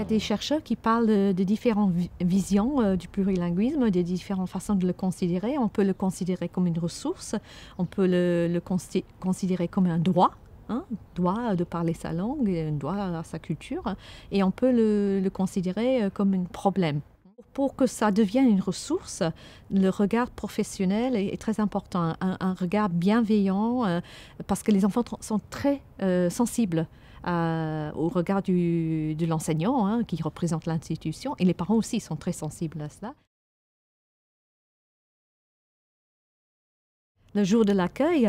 des chercheurs qui parlent de différentes visions du plurilinguisme, des différentes façons de le considérer. On peut le considérer comme une ressource, on peut le considérer comme un droit. Droit de parler sa langue, un droit à sa culture, et on peut le considérer comme un problème. Pour que ça devienne une ressource, le regard professionnel est très important, un regard bienveillant, parce que les enfants sont très sensibles au regard de l'enseignant qui représente l'institution, et les parents aussi sont très sensibles à cela. Le jour de l'accueil,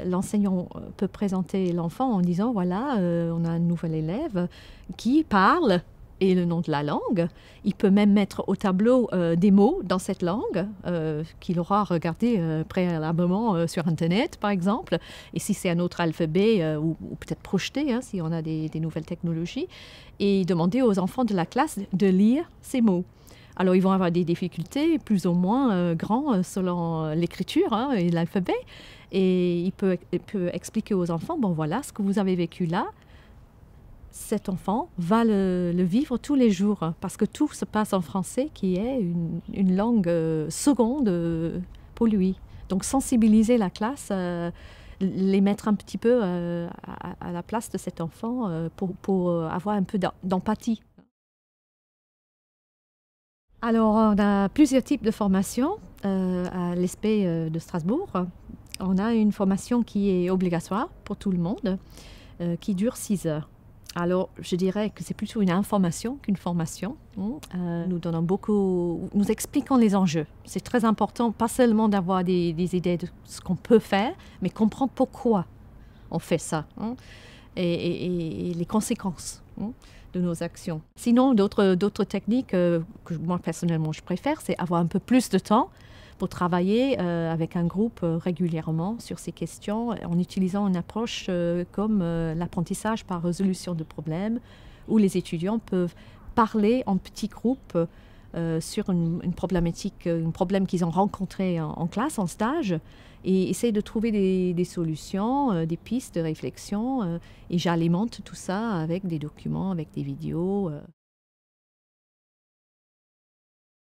l'enseignant peut présenter l'enfant en disant, voilà, on a un nouvel élève qui parle et le nom de la langue. Il peut même mettre au tableau des mots dans cette langue qu'il aura regardé préalablement sur Internet, par exemple. Et si c'est un autre alphabet, ou peut-être projeté, si on a des nouvelles technologies, et demander aux enfants de la classe de lire ces mots. Alors, ils vont avoir des difficultés plus ou moins grandes selon l'écriture et l'alphabet. Et il peut expliquer aux enfants, bon voilà, ce que vous avez vécu là, cet enfant va le vivre tous les jours, parce que tout se passe en français, qui est une langue seconde pour lui. Donc, sensibiliser la classe, les mettre un petit peu à la place de cet enfant pour avoir un peu d'empathie. Alors, on a plusieurs types de formations à l'ESPE de Strasbourg. On a une formation qui est obligatoire pour tout le monde, qui dure 6 heures. Alors, je dirais que c'est plutôt une information qu'une formation. Nous donnons beaucoup, nous expliquons les enjeux. C'est très important, pas seulement d'avoir des idées de ce qu'on peut faire, mais comprendre pourquoi on fait ça et les conséquences de nos actions. Sinon, d'autres techniques que moi personnellement je préfère, c'est avoir un peu plus de temps pour travailler avec un groupe régulièrement sur ces questions en utilisant une approche comme l'apprentissage par résolution de problèmes, où les étudiants peuvent parler en petits groupes sur une problématique, un problème qu'ils ont rencontré en classe, en stage, et essayer de trouver des solutions, des pistes de réflexion. Et j'alimente tout ça avec des documents, avec des vidéos.